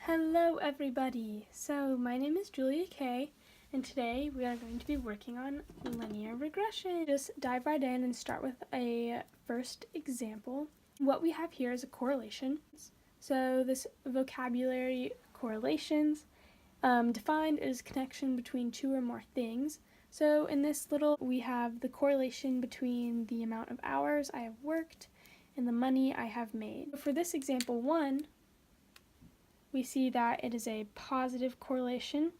Hello everybody! So my name is Julia Kay, and today we are going to be working on linear regression. Just dive right in and start with a first example. What we have here is a correlation. So this vocabulary correlations defined as connection between two or more things. So in this we have the correlation between the amount of hours I have worked and the money I have made. For this example 1, we see that it is a positive correlation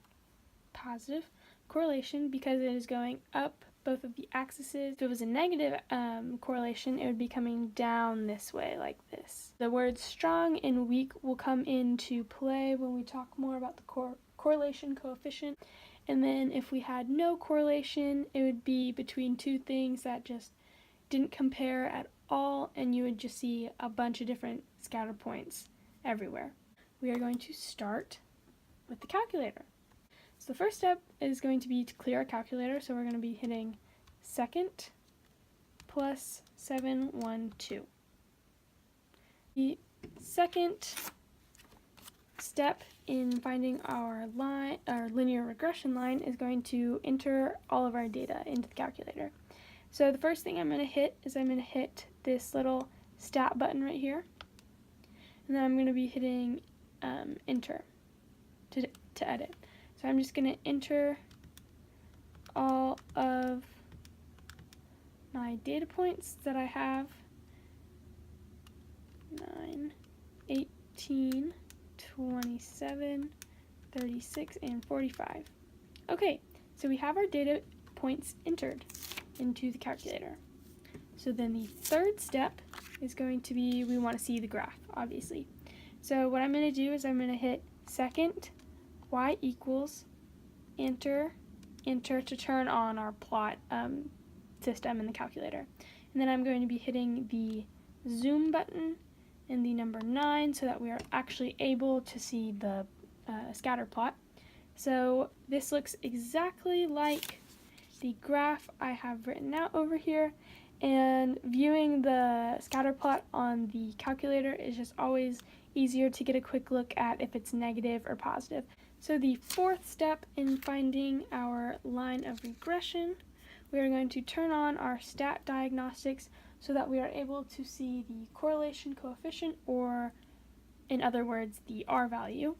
because it is going up both of the axes. If it was a negative correlation, it would be coming down this way, like this. The words strong and weak will come into play when we talk more about the correlation coefficient. And then if we had no correlation, it would be between two things that just didn't compare at all, and you would just see a bunch of different scatter points everywhere. We are going to start with the calculator. So the first step is going to be to clear our calculator. So we're going to be hitting second plus 712. The second step in finding our linear regression line is going to enter all of our data into the calculator. So the first thing I'm going to hit is I'm going to hit this little stat button right here, and then I'm going to be hitting enter to edit. So I'm just going to enter all of my data points that I have: 9, 18, 27, 36, and 45. Okay, so we have our data points entered into the calculator. So then the third step is going to be, we want to see the graph, obviously. So what I'm going to do is I'm going to hit second y equals enter to turn on our plot system in the calculator. And then I'm going to be hitting the zoom button and the number 9 so that we are actually able to see the scatter plot. So this looks exactly like the graph I have written out over here, and viewing the scatter plot on the calculator is just always easier to get a quick look at if it's negative or positive. So the fourth step in finding our line of regression, we are going to turn on our stat diagnostics so that we are able to see the correlation coefficient, or in other words, the R value.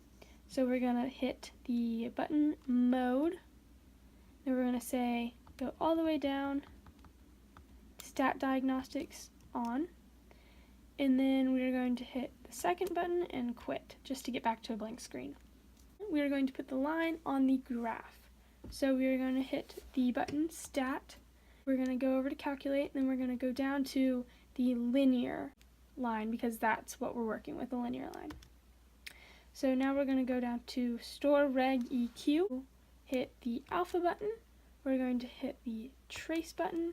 So we're going to hit the button mode, and we're going to say go all the way down, stat diagnostics on, and then we are going to hit the second button and quit, just to get back to a blank screen. We are going to put the line on the graph. So we are going to hit the button stat, we're going to go over to calculate, and then we're going to go down to the linear line because that's what we're working with, the linear line. So now we're going to go down to store reg EQ, hit the alpha button, we're going to hit the trace button,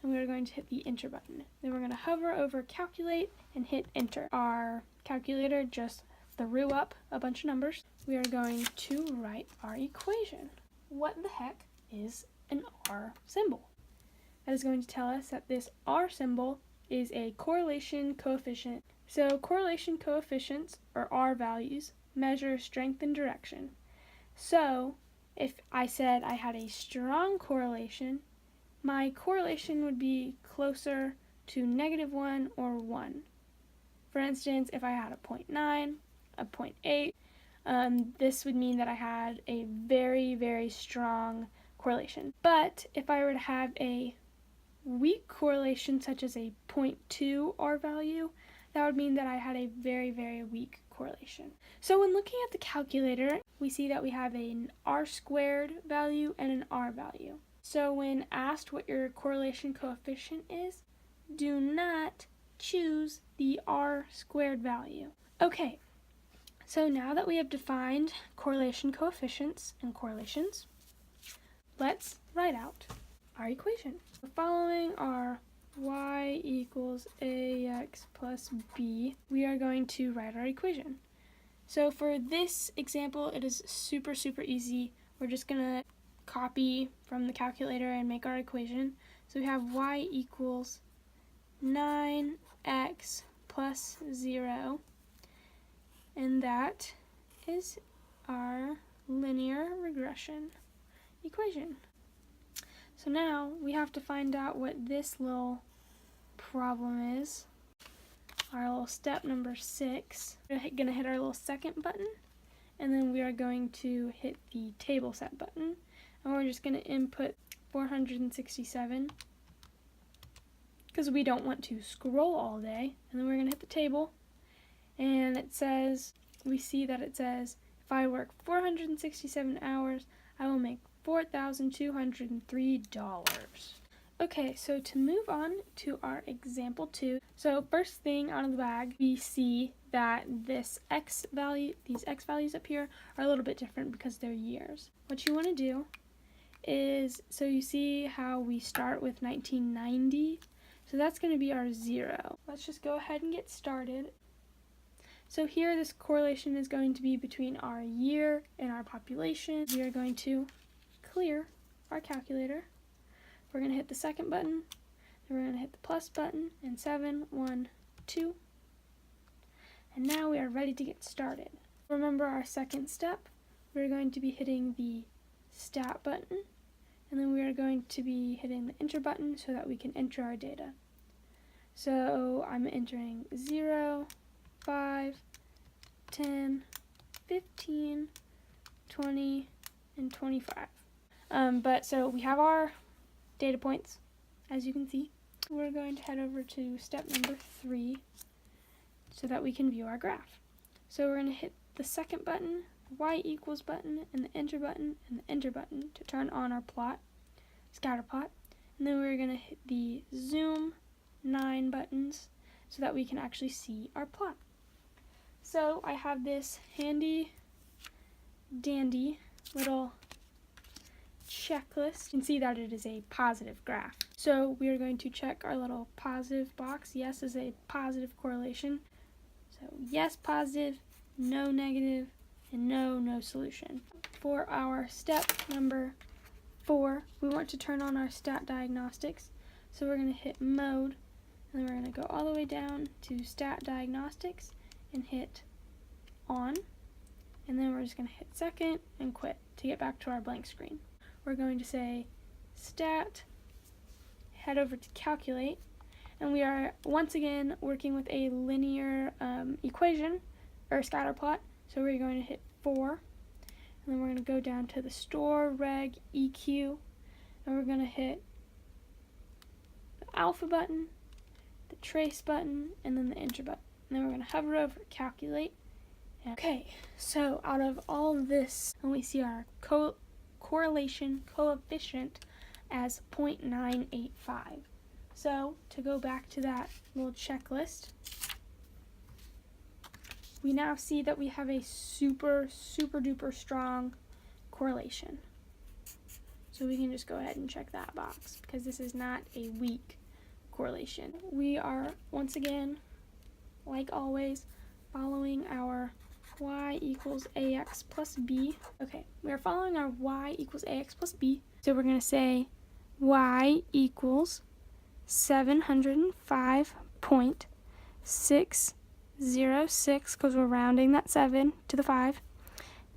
and we're going to hit the enter button. Then we're going to hover over calculate and hit enter. Our calculator just threw up a bunch of numbers. We are going to write our equation. What the heck is an R symbol? That is going to tell us that this R symbol is a correlation coefficient. So correlation coefficients, or R values, measure strength and direction. So if I said I had a strong correlation, my correlation would be closer to -1 or 1. For instance, if I had a 0.9, a 0.8, this would mean that I had a very, very strong correlation. But if I were to have a weak correlation, such as a 0.2 R value, that would mean that I had a very, very weak correlation. So when looking at the calculator, we see that we have an R squared value and an R value. So when asked what your correlation coefficient is, do not choose the R squared value. Okay, so now that we have defined correlation coefficients and correlations, let's write out our equation. Following our y equals ax plus b, we are going to write our equation. So for this example, it is super easy. We're just going to copy from the calculator and make our equation. So we have y equals 9x plus 0, and that is our linear regression equation. So now we have to find out what this little problem is. Our little step number 6. We're going to hit our little second button, and then we are going to hit the table set button, and we're just going to input 467 because we don't want to scroll all day. And then we're going to hit the table, and it says, we see that it says, if I work 467 hours, I will make $4,203. Okay, so to move on to our example 2, so first thing out of the bag, we see that these x values up here are a little bit different because they're years. What you want to do is, so you see how we start with 1990, so that's going to be our 0. Let's just go ahead and get started. So here this correlation is going to be between our year and our population. We are going to clear our calculator. We're going to hit the second button, then we're going to hit the plus button, and 7, 1, 2. And now we are ready to get started. Remember our second step, we're going to be hitting the stat button, and then we are going to be hitting the enter button so that we can enter our data. So I'm entering 0, 5, 10, 15, 20, and 25. So we have our data points, as you can see. We're going to head over to step number 3 so that we can view our graph. So we're going to hit the second button, the y equals button, and the enter button, and the enter button to turn on our plot, scatter plot. And then we're going to hit the zoom 9 buttons so that we can actually see our plot. So I have this handy dandy little checklist. You can see that it is a positive graph. So we are going to check our little positive box. Yes is a positive correlation. So yes positive, no negative, and no solution. For our step number 4, we want to turn on our stat diagnostics. So we're going to hit mode, and then we're going to go all the way down to stat diagnostics and hit on. And then we're just going to hit second and quit to get back to our blank screen. We're going to say stat, head over to calculate, and we are once again working with a linear equation or scatter plot. So we're going to hit 4, and then we're going to go down to the store reg EQ, and we're going to hit the alpha button, the trace button, and then the enter button. And then we're going to hover over calculate. Okay, so out of all of this, and we see our correlation coefficient as 0.985. So to go back to that little checklist, we now see that we have a super duper strong correlation. So we can just go ahead and check that box because this is not a weak correlation. We are once again, like always, following our y equals ax plus b. Okay, we are following our y equals ax plus b. So we're going to say y equals 705.606, because we're rounding that 7 to the 5,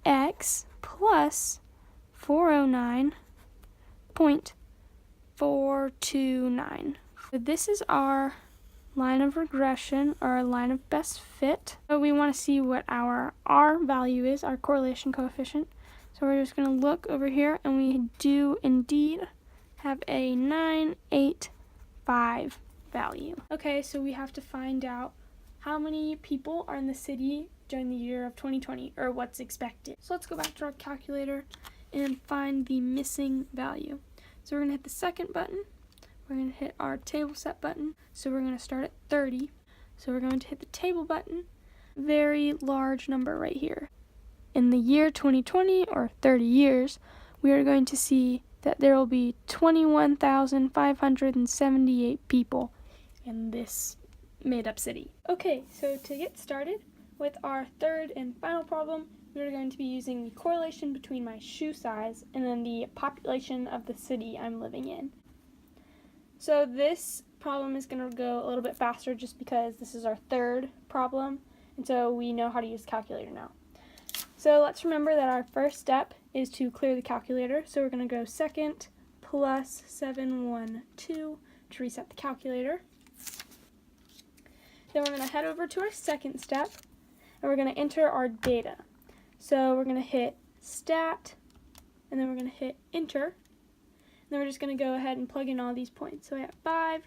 x plus 409.429. So this is our line of regression, or our line of best fit. So we want to see what our R value is, our correlation coefficient. So we're just going to look over here, and we do indeed have a 985 value. Okay, so we have to find out how many people are in the city during the year of 2020, or what's expected. So let's go back to our calculator and find the missing value. So we're going to hit the second button. We're going to hit our table set button, so we're going to start at 30. So we're going to hit the table button, very large number right here. In the year 2020, or 30 years, we are going to see that there will be 21,578 people in this made-up city. Okay, so to get started with our third and final problem, we are going to be using the correlation between my shoe size and then the population of the city I'm living in. So this problem is going to go a little bit faster just because this is our third problem, and so we know how to use the calculator now. So let's remember that our first step is to clear the calculator. So we're going to go second plus 712 to reset the calculator. Then we're going to head over to our second step, and we're going to enter our data. So we're going to hit stat, and then we're going to hit enter. And then we're just going to go ahead and plug in all these points. So we have 5,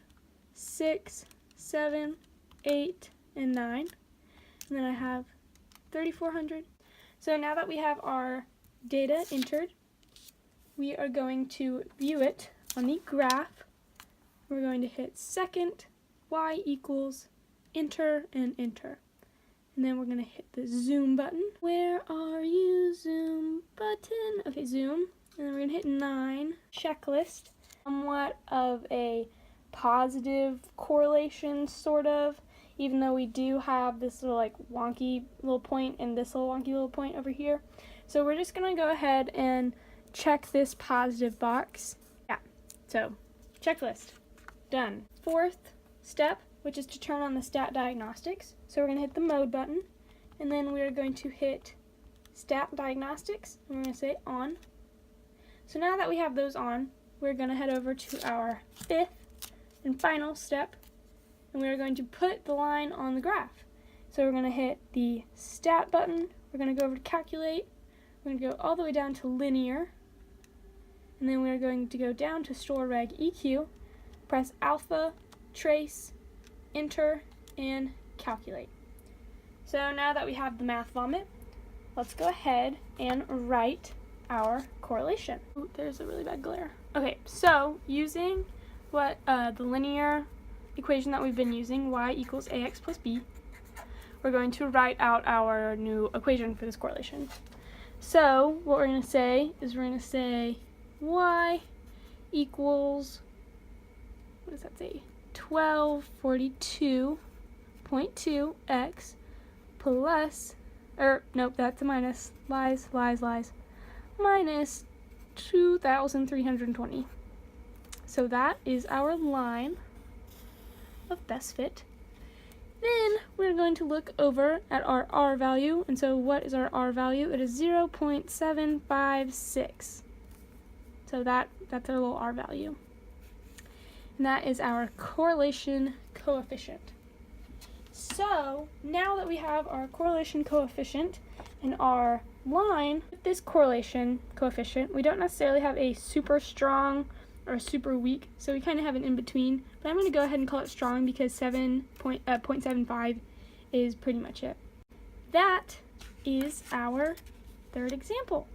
6, 7, 8, and 9. And then I have 3,400. So now that we have our data entered, we are going to view it on the graph. We're going to hit second, y equals, enter, and enter. And then we're going to hit the zoom button. Where are you, zoom button? Okay, zoom. And then we're going to hit 9, checklist. Somewhat of a positive correlation, sort of, even though we do have this little like wonky little point and this little wonky little point over here. So we're just going to go ahead and check this positive box. Yeah, so checklist, done. Fourth step, which is to turn on the stat diagnostics. So we're going to hit the mode button, and then we're going to hit stat diagnostics, and we're going to say on. So now that we have those on, we're going to head over to our fifth and final step, and we're going to put the line on the graph. So we're going to hit the stat button, we're going to go over to calculate, we're going to go all the way down to linear, and then we're going to go down to store reg EQ, press alpha, trace, enter, and calculate. So now that we have the math vomit, let's go ahead and write our correlation. Ooh, there's a really bad glare. Okay, so using what the linear equation that we've been using, y equals ax plus b, we're going to write out our new equation for this correlation. So what we're going to say is we're going to say y equals, what does that say, 1242.2x plus, nope, that's a minus, lies, minus 2,320. So that is our line of best fit. Then we're going to look over at our R value, and so what is our R value? It is 0.756. So that's our little R value. And that is our correlation coefficient. So now that we have our correlation coefficient and our line, with this correlation coefficient, we don't necessarily have a super strong or super weak, so we kind of have an in-between, but I'm going to go ahead and call it strong because 0.75 is pretty much it. That is our third example.